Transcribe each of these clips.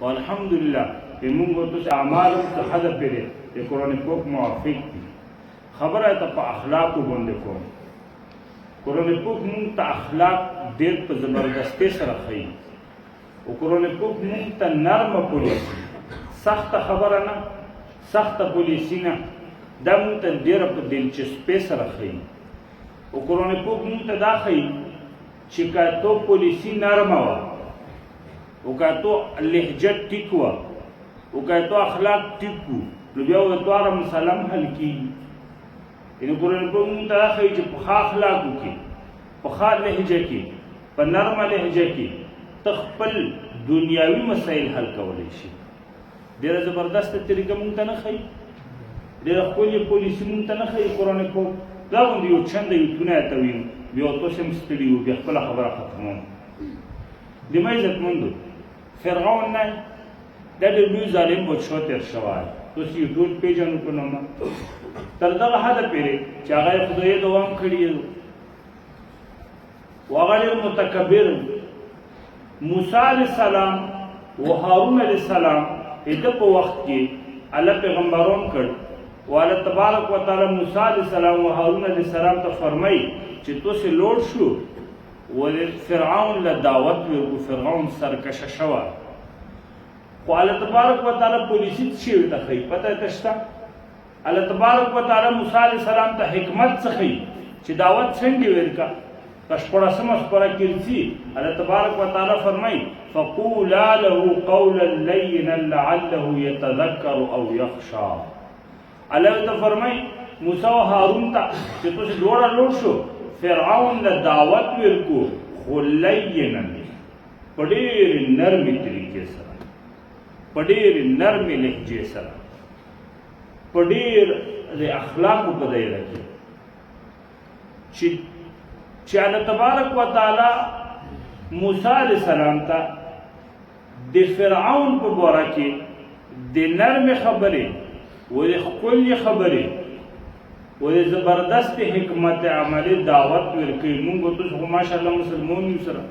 والحمدلله موږ ته اعمال ته حدا پیری د قرآن پاک موافق دي. خبره ته په اخلاقو باندې کوم. قرآن پاک موږ ته اخلاق ډېر په زبردستۍ سره ښیي او قرآن پاک موږ ته نرمه پالیسي، سخته خبره نه، سخته پالیسي نه، دا موږ ته ډېره په دلچسپۍ سره ښیي او قرآن پاک موږ ته دا ښیي چې که تو پالیسي نرمه وه او که تو لهجه ټیک وه او که تو اخلاق ټیک وو نو بیا د دواړه مسله هم حل کېږي. یعنې قرآن پاک موږ ته دا ښیي چې په ښه اخلاقو کې، په ښه لهجه کې، په نرمه لهجه کې ته خپل دنیاوي مسایل حل کولی شي. ډېره زبردسته طریقه موږ ته نه ښیي، ډېره ښکلې پالیسي موږ ته نه ښیي قرآن پاک. دا غوندې یو چنده یو تونه یې ته ویم بیا تاسې هم ستړي وو بیا خپله خبره ختموم. د ما عزتمندو فرعون نه دا ډېر لوی ظالم بادشاه تېر شوی، تاسې یې ټول پېژنو په نومه. تر دغه حده پورې چې هغه یې خدایي دوام کړي و هغه ډېر متکبر. موسی علیه السلام و هارون علیه السلام د په وخت کې الله پیغمبران کړ و الله تبارک وتعالی موسی علیه السلام و هارون علیه السلام ته فرمایي چې تاسې لوړ شو و فرعون له دعوت ورکړو. فرعون سرکشه شوی خو الله تبارک وتعالی پالیسي څه شي ورته ښیي پته یې ته شته؟ الله تبارک وتعالی موسی علیه السلام ته حکمت څه ښیي چې دعوت څنګه ورکړه. په شپاړسمه سپاره کې راځي الله تبارک وتعالی فرمایي فقولا له قولا لینا لعله یتذکر او یخشی. الله ته فرمایي موسی او هارون ته چې تاسې دواړه لوړ شو فرعون له دعوت ورکړو خو لینا په ډېرې نرمې طریقې سره، په ډېرې نرمې لهجې سره، په ډېر د اخلاقو په دایره کې چې الله تبارک وتعالی موسی علیه السلام ته د فرعون په باره کې د نرمې خبرې و د ښکلې خبرې و د زبردست حکمت عملي دعوت ورکوي. مونږ تاسو خو ماشاءالله مسلمان یو سره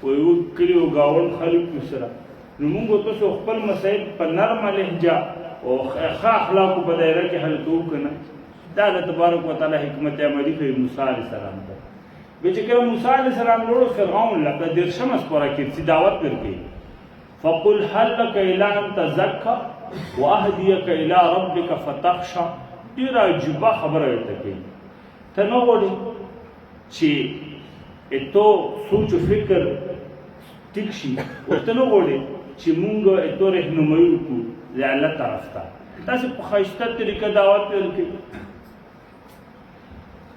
و یو کلي و ګاونډ خلک یو سره نو مونږ تاسو خپل مسایل په نرمه لهجه او ښه اخلاقو په دایره کې حل کوو که نه. دا الله تبارک وتعالی حکمت عملي کوي موسی علیه السلام ته. بیا چې کله موسی علیه السلام لوړو فرعون له په 13مه سپاره کې چې دعوت ورکوي فقل هل لك الی ان تزکى واهدیک الی ربک فتخشى. ډېره عجیبه خبره ورته کوي. ته نه غواړې چې تو سوچ و فکر ټیک شي، ورته نه غواړې چې مونږ تو رهنمایي وکړو د الله طرف ته، تاسې په ښایسته طریقه دعوت ورکوي.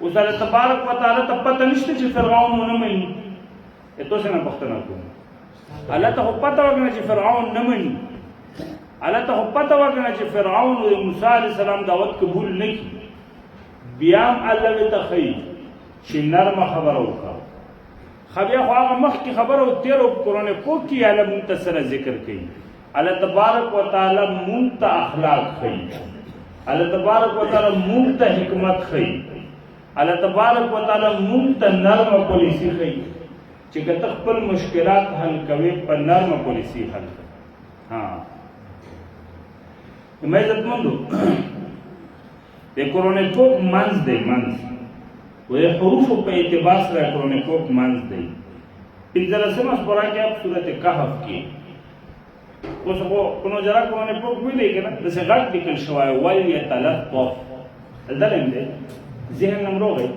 اوس الله تبارک وتعالی ته پته نشته چې فرعون ونه مني. تاسې نه پوښتنه کوم الله ته خو پته وکړه چې فرعون نه مني، الله ته خو پته وکړه چې فرعون د موسی علیه السلام دعوت قبول نه کړي. بیا هم الله ورته ښیي چې نرمه خبره وکړه. ښه بیا خو هغه مخکې خبره و تېره په قرآن پاک کې الله مونږ ته سره ذکر کوي. الله تبارک وتعالی مونږ ته اخلاق ښیي، الله تبارک وتعالی مونږ ته حکمت ښیي، الله تبارک وتعالی مونږ ته نرمه پالیسي ښیي چې که ته خپل مشکلات حل کوې په نرمه پالیسي حل کوې. ما عزتمندو د قرآن پاک منځ دی، منځ و د حروفو په اعتبار سره قرآن پاک منځ دی. 15مه سپاره کې په صورت کهف کې اوس خو په نوجره قرآن پاک ویلی که نه داسې غټ لیکل شوی ولیتلطف. دلته دی ذهن هم راغی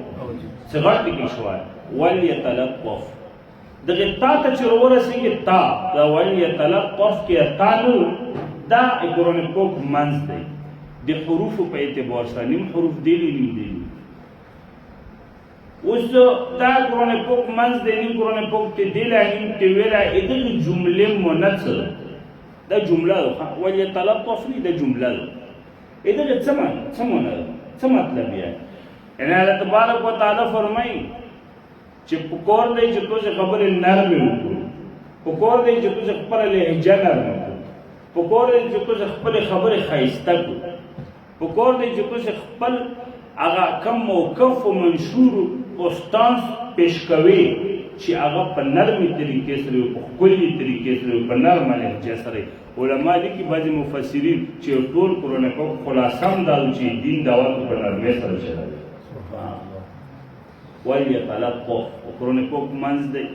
څه غټ لیکل شوی ولیتلطف. دغې تا ته چې راورسېږي تا دا ولیتلطف کې تا نه دا قرآن پاک منځ دی د حروفو په اعتبار سره. نیم حروف دیلی نیم دیلی. اوس دا قرآن پاک منځ دی، نیم قرآن پاک ته دیلی نیم ته ویلی. دغې جملې مونه څه ده؟ دا جمله ده ولیتلطف نه دا جمله ده. دغې څه مونه ده؟ څه مطلب یې؟ یعنې الله تبارک وتعالی فرمایي چې پکار دی چې تاسې خبرې نرمې وکړو، پکار دی چې تاسې خپله لهجه نرمه کړو، پکار دی چې تاسې خپلې خبرې ښایسته کړو، پکار دی چې تاسې خپل هغه کم موقف و منشور او سټانس پیش کوئ چې هغه په نرمې طریقې سره په ښکلې طریقې سره په نرمه لهجه سره علما لیکي بعضې مفسرین چې ټول قرآن پاک خلاصه هم دا چې دین دعوت په نرمۍ سره چلوي ولیتلطف قرآن پاک منځ دی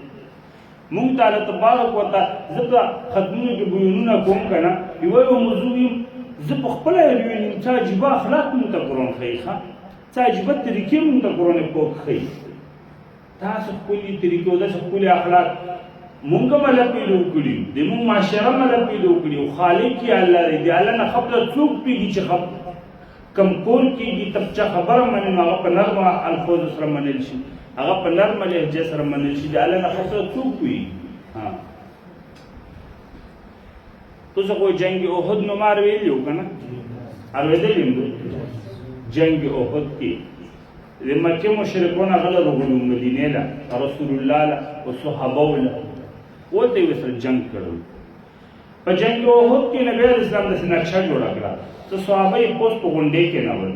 مونږ ته الله تبارک وتعالی ځکه ختمونو کې بیانونه کوم که نه یوه موضوع یم زه په خپله وینم څه عجیبه اخلاق مونږ ته قرآن ښیي ښه څه عجیبه طریقې مونږ ته قرآن پاک ښیي داسې ښکلي طریقې او داسې ښکلي اخلاق مونږ هم الله پیدا کړي د مونږ معاشره هم الله پیدا کړي او خالق یې الله دی د الله نه خبره څوک پوهېږي چې کم کور کېږي تر چا خبره مني نو هغه په نرمه الفاظو سره منل شي هغه په نرمه لهجه سره منل شي د الله نه خبره څوک پوهېږي اوس خو جنګ احد نو ما اورېدلی و که نه اورېدلی یم جنګ احد کې د مکې مشرکون هغه له راغلي مدینې له رسول الله له او صحابو له ورته یې ورسره جنګ کړی په جنګ احد کې نبي علیه السلام داسې نقشه جوړه کړه څه صحابه یې اوس په غونډۍ کې نه ول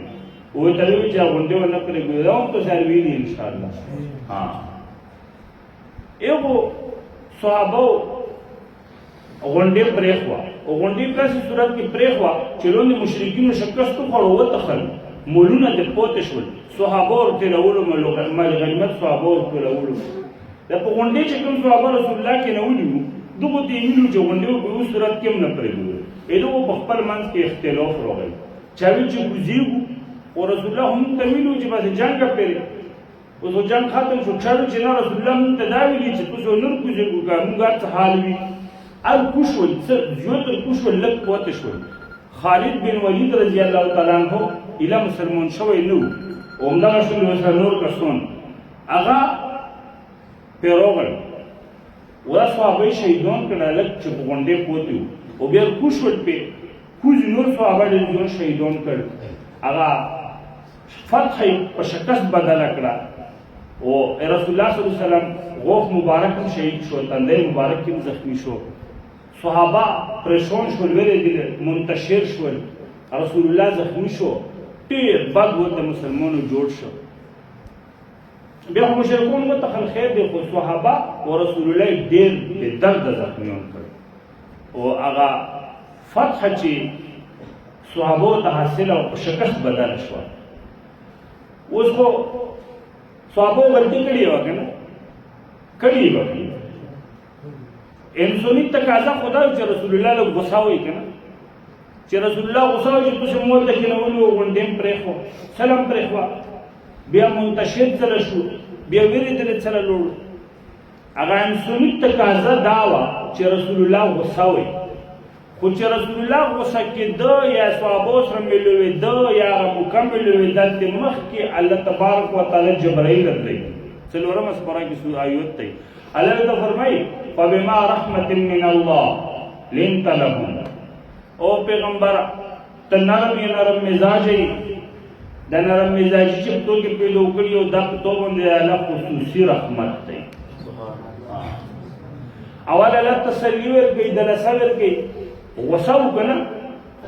ورته ویل چې غونډۍ ونه پرېږدو دا هم تاسو ویلي انشاءالله یو صحابو غونډۍ پرېښوه او غونډۍ په داسې صورت کې پرېښوه چې لاندې مشرکینو شکست وخوړو وتښل مولونه دې پوته شول صحابه ورټولولو مال غنیمت صحابه ورټولولو دا په غونډۍ چې کوم صحابه رسول الله کې نه ولي وو دغو ته یې ویلي چې غونډۍ په یو صورت کې هم نه پرېږدو دغو په خپل منځ کې اختلاف راغلی چا ویل چې کوزېږو او رسول الله هم ته ویلي وو چې بس جنګ پرې اوس جنګ ختم شو چا ویل چې نه رسول الله موږ ته دا ویلي چې تاسو نور کوزېږو که موږ هر څه حال وي کوش ول څه زیات کوش ول لږ پوته شول خالد بن ولید رضی الله تعالی عنہ اله مسلمان شوی نو همدغه شول ورسره نور کسان هغه پیروغل ولا صحابه شهیدان کړه لږ چې په غونډۍ پوته وو او بیا کوش ول په کوز نور صحابه ډېر شهیدان کړ هغه فتح په شکست بدله کړه او رسول الله صلی الله علیه وسلم غوف مبارک هم شهید شو تندی مبارک هم زخمی شو صحابه پریشان شول ویلې منتشر شول رسول الله زخمی شو ډېر بد ورته مسلمانو جوړ شو بیا خو مشرکون وتخل خیر دی خو صحابه او رسول الله ډېر بې درده زخمیان کړ او هغه فتح چې صحابو ته حاصله او په شکست بدله شوه اوس خو صحابو غلطي کړې وه که نه کړي به انساني تقاضا خدا چې رسول الله له غوسه وي که نه چې رسول الله غوسه وي چې تاسو مور ته کېنولي وو غونډۍ م پرېښوه سلم پرېښوه بیا منتشر سره شو بیا وېرېدلې سره لوړو هغه انساني تقاضا دا وه چې رسول الله غوسه وي خو چې رسول الله غوسه کېده یا صحابو سره ملوېده یا هغه موقع ملوېده د مخکې الله تبارک وتعالی جبرائیل درلوي څلورمه سپاره کې آیت دی الله ته فرمایي فبما رحمة من الله لنت لهم او پیغمبر ته نرم یې نرم مزاج یې د نرم مزاجي چې په توګه پیدا کړي او دا په تو باندې الله خصوصي رحمت دی اول الله تسلي ورکوي دلسه ورکوي غوسه وکړه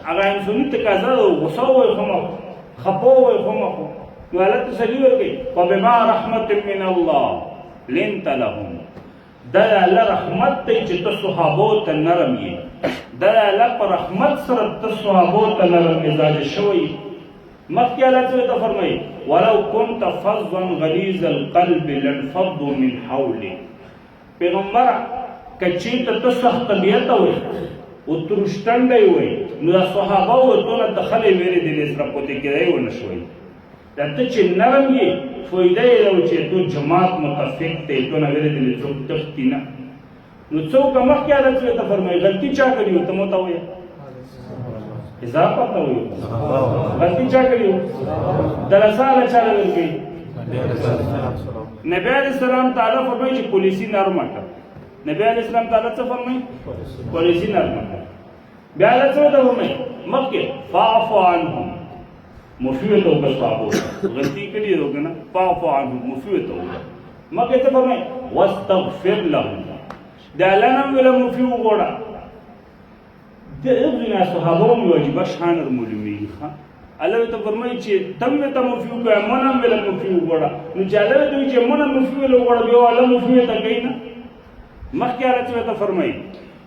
هغه انساني تقاضا ده غوسه ووایي خو مه خفه ووایي خو مه نو الله تسلي ورکوي فبما رحمة من الله لنت لهم دا الله رحمت دی چې ته صحابو ته نرم یې دا الله په رحمت سره ته صحابو ته نرم مزاج شوی مخکې الله ته فرمایي ولو كنت فظا غلیظ القلب لانفضوا من حولك پیغمبره که چېرته ته سخت طبیعته وې او ترشتنډی وې نو دا صحابه وو تونه دخلې وېرېدلې سره پوتې کېدی ونه شوی دا ته چې نرم یې فایده یې دا چې تو جماعت متفق دی تو نه وېرېدلې څوک تښتي نه نو څوک مخکې الله ته فرمایي غلطي چا کړې وه ته مو ته وایه اضافه ته وایو غلطي چا کړې وه دلسه الله چا له ورکوي نبی علیه السلام تعالی فرمایي چې پولیسي نرمه کړه نبی علیه السلام تعالی څه فرمایي پولیسي نرمه کړه بیا الله څه ورته فرمایي مخکې فاعف عنهم مفیوته وکړه صحابو غلطي کړې ده که نه فاعف عنهم مفیوته وکړه مخکې څه فرمایي واستغفر لهم د الله نه هم ویله مفي وغواړه د هغوی نه صحابه هم واجبه شان معلومېږي ښه الله ته فرمایي چې تم ته مفي وکړه مونږ هم له مفي وګړه نو چې الله دوی چې مونږ مفي له وګړه بیا الله مفي ته کوي نه مخکې راځي ته فرمایي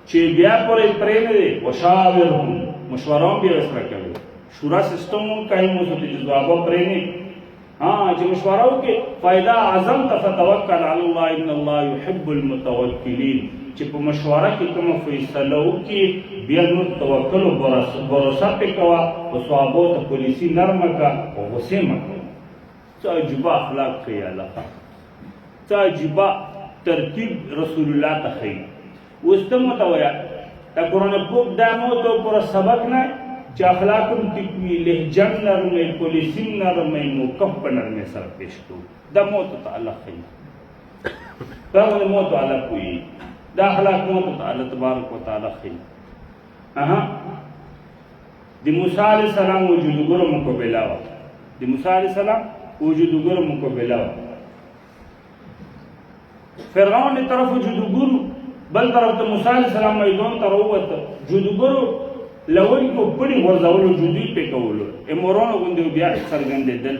چې بیا پرې نه دی وشاورهم مشوره بیا سره کوي شورا سیستم قائم وسو چې جواب پرې نه چې مشوره وکړي فائدہ اعظم تفتوکل علی الله ان الله يحب المتوکلین چې په مشوره کې کوم فیصله وکړي بیا نو توکل او باور په کوا او صحابو ته پولیسي نرمه کا او غصه مکه څه عجیب اخلاق کوي الله څه عجیب ترتیب رسول الله ته خي وستمه ته ویا دا قرآن پاک دا مو ته پر سبق نه چې اخلاقم تکوي لهجه نرمه پولیسي نرمه موقف په نرمه سره پیش کو دا مو ته الله خي دا مو ته الله کوي دا اخلاق مو ته الله تبارک وتعالى خي د موسی علیہ السلام وجود ګورو مقابله وا د موسی علیہ السلام وجود ګورو مقابله وا فرعون طرف وجود ګورو بل طرف ته موسی علیہ السلام میدان ته وروته وجود ګورو لوی کو پړي ورځولو جدي په کولو امورونو غوندي بیا څرګندېدل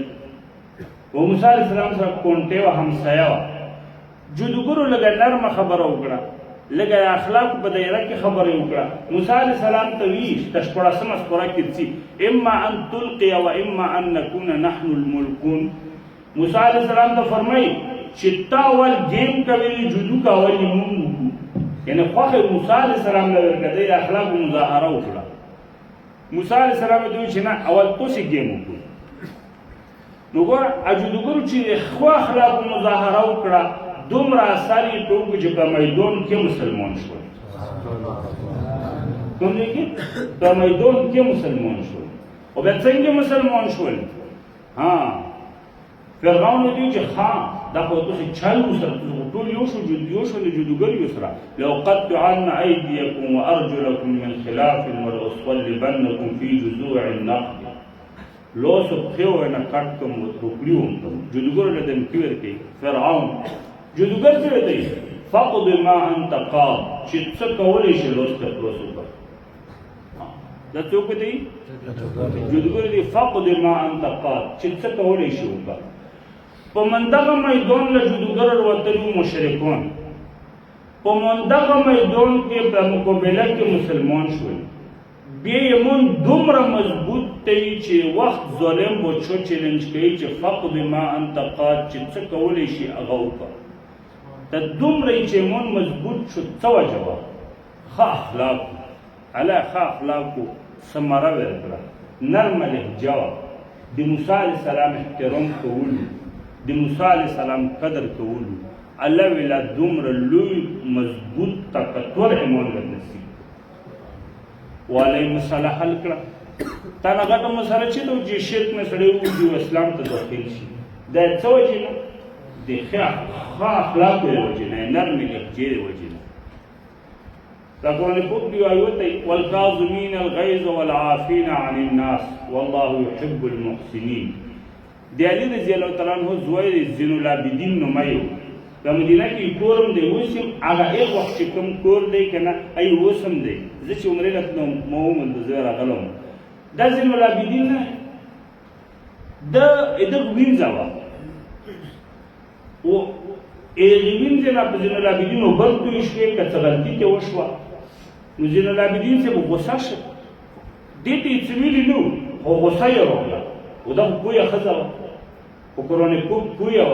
و موسی علیہ السلام سره کونټه و همسایا وا وجود ګورو لګا نرم خبره وکړه لګا اخلاق په دایره کې خبرې وکړه موسی علیہ السلام ته ویش تشپړه سم سپړه کړي اما ان تلقي و اما ان نكون نحن الملكون موسی علیہ السلام ته فرمایي چې تا ول گیم کوي جدو کاوي مونږ یعنی خوخه موسی علیہ السلام له ورګدې اخلاق مظاهره وکړه موسی علیہ السلام دوی چې نه اول توسي گیم وکړو نو ګور اجدګورو چې خو اخلاق مظاهره وکړه دومره اثرې ټوګ چې په میدان کې مسلمان شول کومه کې په میدان کې مسلمان شول او به څنګه مسلمان شول فرعون دوی چې دا په توسي چالو سره ټول یو شو له جدوګریو سره لو قطعن ايديكم وارجلكم من خلاف ولأصلبنكم في جذوع النخل لو سبخیو نه کټ کوم ټوکلیو جدوګر له دم کېور کې فرعون جدوګر څه دی فقد ما انت قاد چې څه کولې شي لوسته پروسو دا څوک دی جدوګر دی فقد ما انت قاد چې څه کولې شي وکړه په منځغه میدان له جدوګر وروتلو مشرکون په منځغه میدان کې په مقابله کې مسلمان شول بیا یمون دومره مضبوط دی چې وخت ظالم و چو چیلنج کوي چې فقد ما انت قاد چې څه کولی شي هغه وکړه ته دومره چې یمون مضبوط شو څه وجوه ښه اخلاق علی ښه اخلاقو ثمره ورکړه نرمه لهجه د موسی علیه السلام احترام کولو د موسی علیہ السلام قدر کولو الله ویلا دومره لوی مضبوط طاقتور ایمان ورنصیب والای مسله حل کړه تا نه غټه مسله چې د شرک نه سړی وځي اسلام ته داخل شي دا څه وجه نه د ښه اخلاق وجه نه نرمي لهجې وجه نه دا قرآن پاک دی آیت والکاظمین الغیظ والعافین عن الناس والله يحب المحسنین د علی رضی الله تعالی عنہ زوی زین العابدین نومایو د مدینه کې کورم دی وسیم هغه یو وخت چې کوم کور دی کنه ای وسم دی زه چې عمره لته مو من زړه غلم د زین العابدین د وینځوا او وینځه نه په زین العابدین او بل دوی شوی کته غلطی ته وشوه نو زین العابدین څه غوسه شه دې ته څه ویلی نو او غوسه یې وکړه او دا پویا خزا او قرآن پاک پویا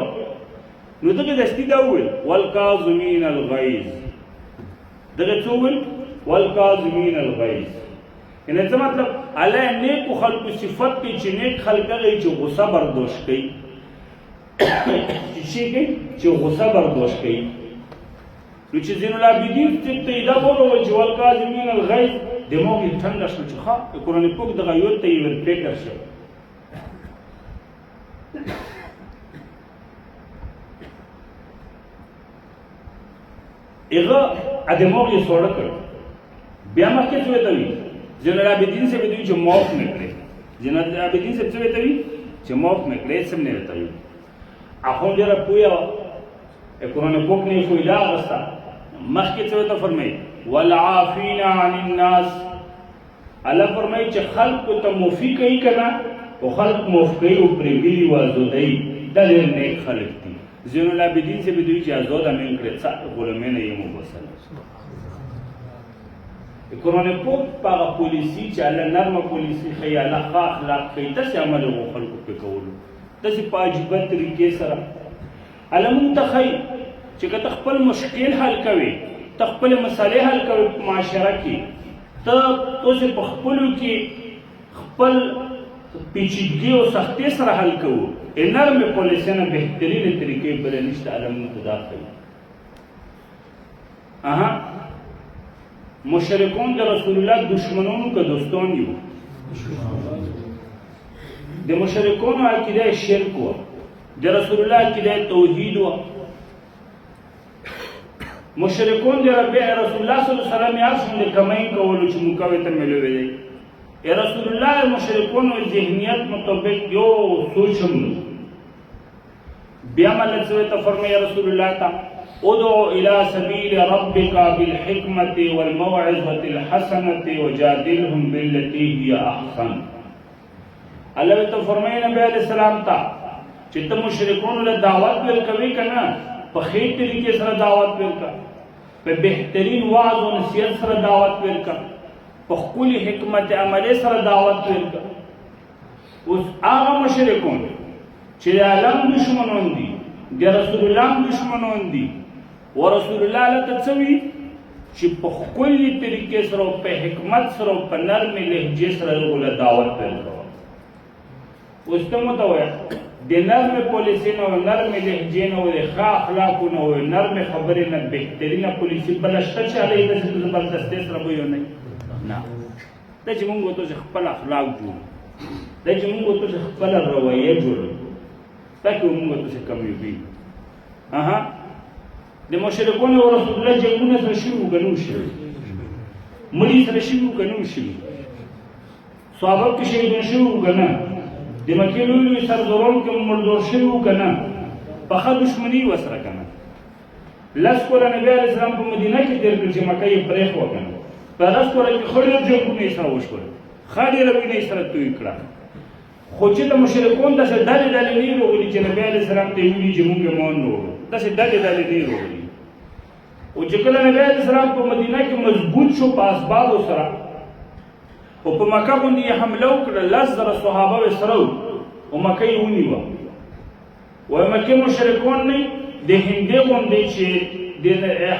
نو دغه دستی دا وویل والکاظمین الغیظ دغه څه وویل والکاظمین الغیظ یعنی څه مطلب الله نیکو خلقو صفت کې چې نیک خلق هغه چې غصه برداشت کوي چې غصه برداشت کوي نو چې زین العابدین ته دا وویل چې والکاظمین الغیظ دماغ یې ټنډه شو چې ښه قرآن پاک دغه یو ته یې ورپریکړ شو اغه ادموغ یې سوړ کړ بیا مخکې څه وته وی زین العابدین سے بدوی چې موف نکړي زین العابدین سے څه وته وی چې موف نکړي سم نه وته وی اخو جره پویا قرآن پاک نه فویلا غستا مخکې څه وته فرمایي والعافین عن الناس الله فرمایي چې خلق ته موفي کوي کنه او خلق موف کوي او پرېږدي او ازادوي دا ډېر نیک خلک دي. زین العابدین سے بھی دوی چې ازاده مې کړې څه غلامۍ نه یې مبسله قرآن پاک په هغه پالیسي چې الله نرمه پالیسي ښیي الله ښه اخلاق ښیي داسې عمل هغو خلکو پې کولو داسې په عجیبه طریقې سره الله مونږ ته ښیي چې که ته خپل مشکل حل کوې ته خپلې مسئلې حل کوې په معاشره کې ته اوسې په خپلو کې خپل پیچیدګي او سختۍ سره حل کوو نرمې پالیسۍ نه بهترینې طریقې بله نشته الله مونږ ته دا ښیي. مشرکون د رسول الله دشمنانو که دوستان یو د مشرکانو عقیده شرک وه د رسول الله عقیده توحید وه مشرکون د رسول الله صلی الله علیه وسلم یې هر څومره کمۍ کولو چې موږ کوې ته ملوی دی رسول الله مشرکانو ذهنیت مطابق یو سوچ هم نه بیا ملک څه ته فرمایي رسول الله ته ادعو الى سبيل ربك بالحكمة والموعظة الحسنة وجادلهم بالتي هي احسن. الله ته فرمایي نبی علیہ السلام ته چې ته مشرکونو له دعوت ورکوي کنه په ښې طریقې سره دعوت ورکړه په بهترین وعظ او نصیحت سره دعوت ورکړه په ښکلي حکمت عملي سره دعوت ورکړه. اوس هغه مشرکون چې د الله دشمنان دي د رسول الله دشمنان دي ورسول الله لته څه وي چې په ښکلي طریقې سره او په حکمت سره او په نرمې لهجې سره هغو له دعوت پیل کوه. اوس ته مو ته وایه د نرمې پالیسۍ نه او نرمې لهجې نه او د ښه اخلاقو نه او نرمې خبرې نه بهترینه پالیسي بله شته چې هغه یې داسې په زبردستۍ سره بیانوي نه دا چې مونږ ورته خپل اخلاق جوړو دا چې مونږ ورته خپله رویه جوړو دا کې مونږ ورته کامیابي د مشرکانو او رسول الله جنګونه سره شوي وو که نه وو شوي مړي سره شوي وو که نه وو شوي صحابه کې شهیدان شوي وو که نه د مکې لوی لوی سردارانو کې مړدور شوي وو که نه پخه دښمني یې ورسره که نه 10 کاله نبي علیه السلام په مدینه کې تېر کړل چې مکه یې پرېښوه که نه په 10 کاله کې ښه ډېر جنګونه یې سره وشول ښه ډېره وینه یې سره توی کړه خو چې د مشرکون داسې ډلې ډلې نه یې راغلي چې نبي علیه السلام ته یې وویلي چې مونږ یې مان نه وړو داسې ډلې ډلې نه یې راغلي او چې کله نبي علیه السلام په مدینه کې مضبوط شو په اسبابو سره او په مکه باندې یې حمله وکړه 10,000 صحابه یې سره وو او مکه یې ونیوه وایي مکې مشرکان نه د هندۍ غوندې چې د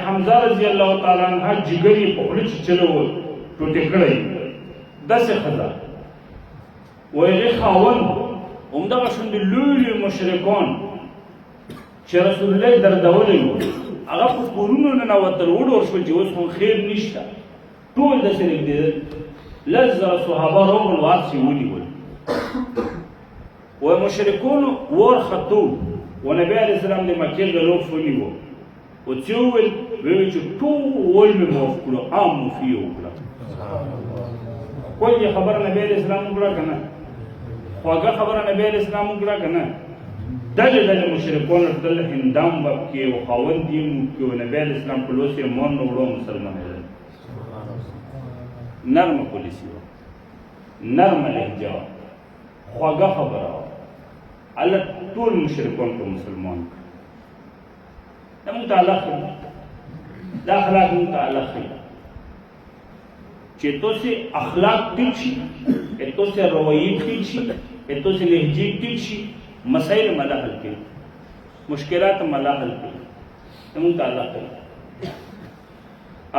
حمزه رضی الله تعالی عنها جګر یې په خوله چیچلی و ټوټې کړی داسې ښځه وایي هغې خاوند همدغه شونډې لوی لوی مشرکان چې رسول الله یې دردولی و هغه په کورونو ننوتل وډور شول چې اوس خو خیر نشته ټول داسې نږدېدل 10,000 صحابه راغلل واپس یې ونیول وایي مشرکانو وارخطو و نبی علیه السلام د مکې غلاف ونیوه او څه یې وویل ویل چې ټول مې معاف کړو عام مفي یې وکړه کوم یې خبره نبی علیه السلام وکړه که نه خواږه خبره نبی علیه السلام وکړه که نه ډلې ډلې مشرکان راتلل هندام به پکې او خاوند یې پکې و نبی علیه السلام په لوس یې مان نه وړو مسلمانېدل نرمه پالیسي وه نرمه لهجه وه خواږه خبره وه الله ټول مشرکان په مسلمان کړه دا مونږ ته الله ښیي دا اخلاق مونږ ته الله ښیي چې تاسې اخلاق ټیک شي تاسې رویې ټیک شي تاسې لهجې ټیک شي مسائل ملا حل کوي مشکلات ملا حل کوي دا مونږ ته الله ښیي